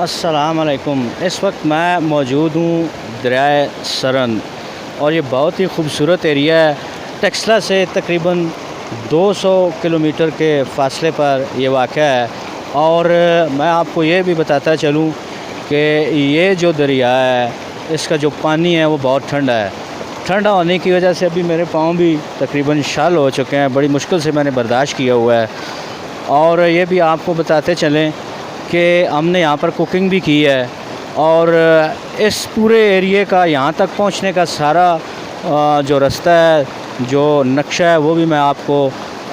अस्सलाम वालेकुम। इस वक्त मैं मौजूद हूँ दरियाए सरन और ये बहुत ही ख़ूबसूरत एरिया है। टेक्सला से तकरीबन 200 किलोमीटर के फ़ासले पर ये वाक़या है। और मैं आपको ये भी बताता चलूँ कि ये जो दरिया है इसका जो पानी है वो बहुत ठंडा है। ठंडा होने की वजह से अभी मेरे पाँव भी तकरीबन शाल हो चुके हैं। बड़ी मुश्किल से मैंने बर्दाश्त किया हुआ है। और ये भी आपको बताते चलें कि हमने यहाँ पर कुकिंग भी की है और इस पूरे एरिए का यहाँ तक पहुँचने का सारा जो रास्ता है, जो नक्शा है, वो भी मैं आपको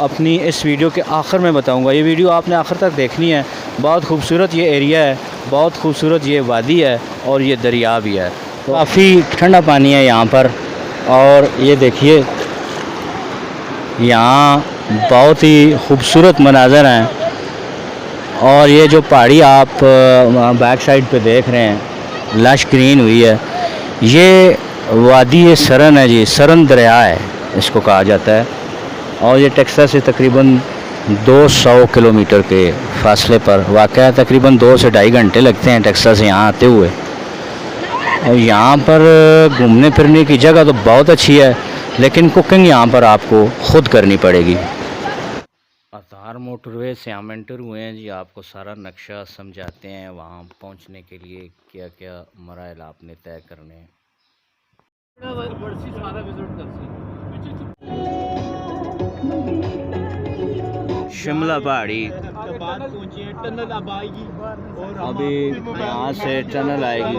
अपनी इस वीडियो के आखिर में बताऊंगा। ये वीडियो आपने आखिर तक देखनी है। बहुत खूबसूरत ये एरिया है, बहुत खूबसूरत ये वादी है और ये दरिया भी है। तो काफ़ी ठंडा पानी है यहाँ पर। और ये देखिए यहाँ बहुत ही खूबसूरत मनाज़र हैं। और ये जो पहाड़ी आप बैक साइड पे देख रहे हैं, लश ग्रीन हुई है, ये वादी सरन है जी। सरन दरिया है इसको कहा जाता है। और ये टेक्सास से तकरीबन 200 किलोमीटर के फ़ासले पर वाक़ है। तकरीबन 2 से 2.5 घंटे लगते हैं टेक्सास से यहाँ आते हुए। और यहाँ पर घूमने फिरने की जगह तो बहुत अच्छी है, लेकिन कुकिंग यहाँ पर आपको ख़ुद करनी पड़ेगी। अतार मोटरवे से हम एंटर हुए हैं जी। आपको सारा नक्शा समझाते हैं वहाँ पहुँचने के लिए क्या क्या मराइल आपने तय करने हैं। शिमला पहाड़ी अभी यहाँ से टनल आएगी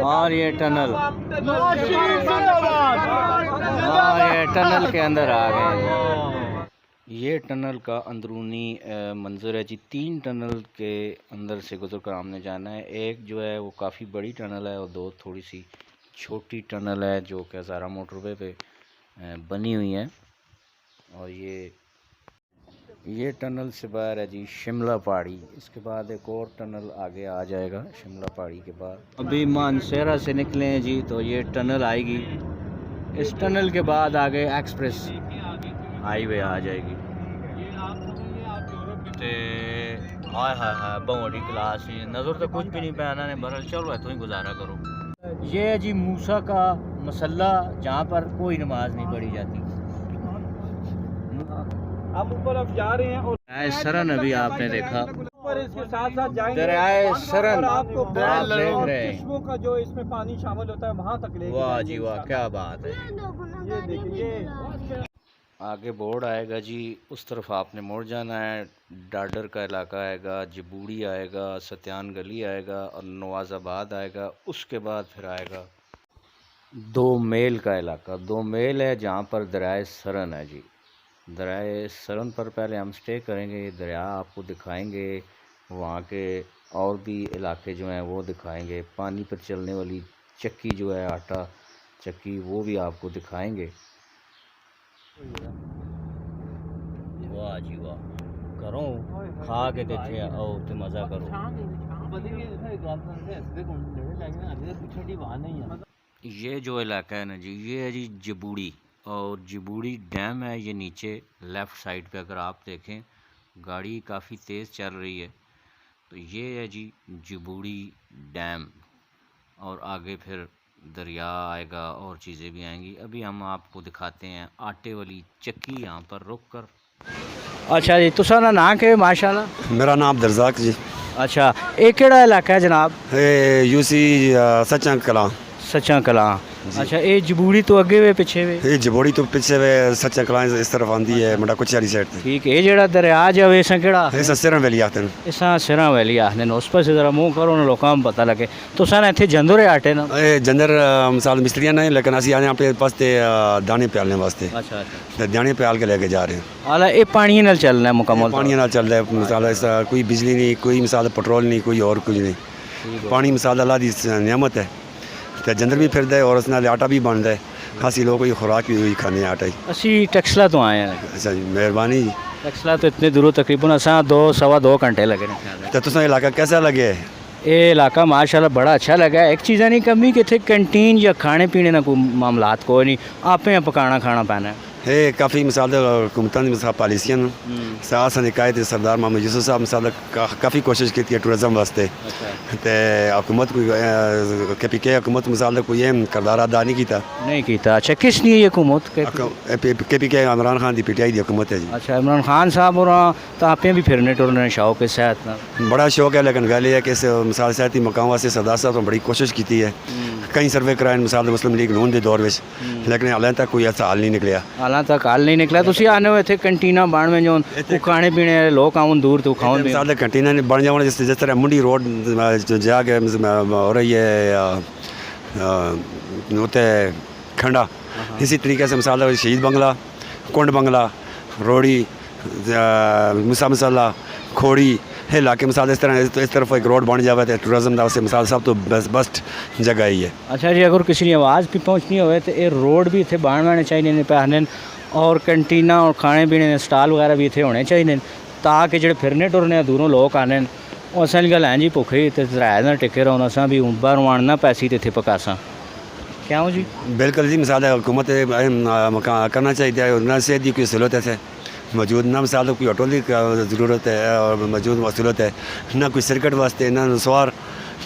और ये टनल के अंदर आ गए। ये टनल का अंदरूनी मंजर है जी। 3 टनल के अंदर से गुजर कर हमने जाना है। एक जो है वो काफ़ी बड़ी टनल है और 2 थोड़ी सी छोटी टनल है जो कि हज़ारा मोटरवे पे बनी हुई है। और ये टनल से बाहर है जी शिमला पहाड़ी। इसके बाद एक और टनल आगे आ जाएगा शिमला पहाड़ी के बाद। अभी मानसेरा से निकले हैं जी, तो ये टनल आएगी। इस टनल के बाद आगे एक्सप्रेस हाईवे आ जाएगी। हाय हाय हाय बहुत बड़ी क्लास है। नज़र तो कुछ भी नहीं पहना ने बरल चलो है तो ही गुजारा करो। ये है जी मूसा का मसल्ला, जहाँ पर कोई नमाज नहीं पढ़ी जाती। हम ऊपर अब जा रहे हैं और सरन अभी आपने देखा, ऊपर इसके साथ साथ जाएंगे दरियाए सरन आपको आप देख रहे हैं। किस्मों का जो इसमें पानी शामिल होता है वहाँ तक लेके वाह जी वाह, क्या बात है। ये देखिए आगे बोर्ड आएगा जी, उस तरफ आपने मुड़ जाना है। डाडर का इलाका आएगा, जबूड़ी आएगा, सत्यान गली आएगा और नवाज़ाबाद आएगा। उसके बाद फिर आएगा 2 मेल का इलाका। 2 मेल है जहाँ पर दरियाए सरन है जी। दरियाए सरन पर पहले हम स्टे करेंगे। ये दरिया आपको दिखाएंगे, वहाँ के और भी इलाके जो हैं वो दिखाएंगे। पानी पर चलने वाली चक्की जो है, आटा चक्की, वो भी आपको दिखाएंगे। वाह जी वाह, करो खा के देखे आओ तो मज़ा करो। ये जो इलाका है ना जी, ये है जी जबूड़ी। और जबूड़ी डैम है ये नीचे लेफ़्ट साइड पे। अगर आप देखें गाड़ी काफ़ी तेज़ चल रही है, तो ये है जी जबूड़ी डैम। और आगे फिर दरिया आएगा और चीज़ें भी आएंगी। अभी हम आपको दिखाते हैं आटे वाली चक्की यहाँ पर रुक कर। अच्छा जी, तुसाना नाम के माशाल्लाह? मेरा नाम अब्दुर्रज़ाक जी। अच्छा, ये केड़ा इलाका है जनाब? यूसी सच्चा कला। सच्चा कला। अच्छा, ये जबूड़ी तो अगे वे पिछे वे? ये जबोड़ी तो पीछे वे, सच्चा कला इस तरफ आंदी है, मुंडा कुछ वाली साइड। ठीक है। ये जेड़ा दरिया जावे इसा केड़ा? इसा सिरन वैली आखदे न। इसा सिरन वैली आखदे न। उस पासे जरा मुंह करो ना, लोकां नूं पता लगे। तुसां इत्थे जंदो रे आटे ना? ए जंदर मिसाल मिस्त्रियां नहीं, लेकिन असी आने अपने पास ते दाने प्यालने वास्ते। अच्छा अच्छा। दाने प्याल के लेके जा रहे हैं। हालां ये पानी नाल चलना है मुकम्मल? पानी नाल चल रहा है। मिसाल ऐसा कोई बिजली नहीं, कोई मिसाल पेट्रोल नहीं, कोई और कुछ नहीं। पानी मिसाल अल्लाह दी नियामत है। तो जंदर भी फिरदा है और उस नाल आटा भी बनता है। खासी लोग कोई खुराक भी हुई खाने आटा ही। असी टेक्सला तो आए हैं। अच्छा जी, मेहरबानी जी। टेक्सला तो इतने दूरों तकरीबन असा 2 सवा 2 घंटे लगे ने। तो तुसा इलाका कैसा लगे? ये इलाका माशाल्लाह बड़ा अच्छा लगा है। एक चीज़ नहीं कमी कि इतने कैंटीन या खाने पीने ना कोई मामलात कोई नहीं, आपे पकाना खाना पैना है। ये काफ़ी मिसाल हुकूमत ने मिसाल पॉलिसियां साथ सन निकाय थे सरदार मोहम्मद यूसुफ साहब मिसाल काफ़ी कोशिश की थी टूरिज्म वास्ते तो हुकूमत के पी के हुकूमत मिसाल कोई अहम किरदार अदा नहीं किया नहीं किया। अच्छा किस लिए ये हुकूमत के पी के इमरान खान की पीटीआई की हुकूमत है जी। अच्छा इमरान खान साहब और तो आप भी फिरने टुरने शौक है सेहत ना बड़ा शौक है लेकिन गल है कि इस मिसाल सियाती मकाम वास्ते सरदार साहब ने बड़ी कोशिश की है कई सर्वे कराए मिसाल मुस्लिम लीग नून के दौर में लेकिन हाल तक कोई ऐसा हल नहीं निकलिया हालां तक हल नहीं निकला। तुम आने हो इतने कंटीना बन में जो खाने पीने वाले लोग आउन दूर तो खाओ मिसाल कंटीना बन जाओ जिस तरह मुंडी रोड जो जाके हो रही है उत खंडा इसी तरीके से मिसाल शहीद बंगला कुंड बंगला रोड़ी मिसा मसाला खोड़ी है इलाके मिसाल इस तरफ एक रोड बन जाए तो टूरिज्म वास्ते मिसाल सब तो बेस्ट जगह ही है। अच्छा जी अगर किसी ने आवाज़ भी पहुँचनी हो तो ये रोड भी इतने बनवाने चाहिए पैने और कंटीना और खाने पीने स्टाल वगैरह भी इतने होने चाहिए ताकि जो फिरने टुरने दूरों लोग आने और असल गल है जी भुखे तो राय ना टिके रहो असा भी बाहरों आना पैसी तो इतने पकासा क्यों जी। बिल्कुल जी मिसाल हुकूमत करना चाहिए ना सेहत की कोई सहूलत है मौजूद ना मिसाल कोई ऑटो की ज़रूरत है और मौजूद सहूलत है ना कोई सिरकट वास्ते ना नसवार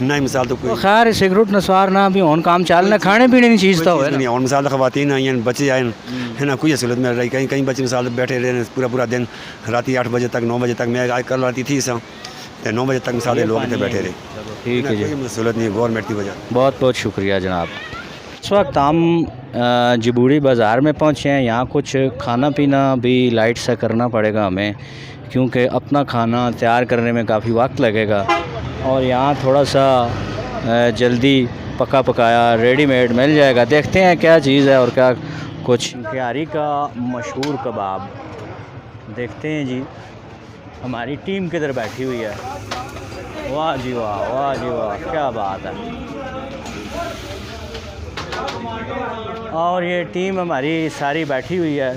ना ही मिसाल तो कोई खैर सिगरेट नसवार ना भी ऑन काम चलना खाने पीने की चीज़ तो है और मिसाल खवातीन आई हैं बच्चे आए है ना कोई सहूलत मिल रही कहीं कहीं बच्चे मिसाल बैठे रहे पूरा दिन रात 8 बजे तक 9 बजे तक मैं आज कल राती थी 9 बजे तक मिसाल लोग इतने बैठे रहे ठीक है जी कोई सहूलत नहीं गवर्नमेंट की वजह। बहुत बहुत शुक्रिया जनाब। इस वक्त हम जबूड़ी बाज़ार में पहुँचे हैं। यहाँ कुछ खाना पीना भी लाइट सा करना पड़ेगा हमें क्योंकि अपना खाना तैयार करने में काफ़ी वक्त लगेगा और यहाँ थोड़ा सा जल्दी पका पकाया रेडीमेड मिल जाएगा। देखते हैं क्या चीज़ है और क्या कुछ। क्यारी का मशहूर कबाब देखते हैं जी। हमारी टीम किधर बैठी हुई है। वाह जी वाह, वाह जी वाह, क्या बात है। और ये टीम हमारी सारी बैठी हुई है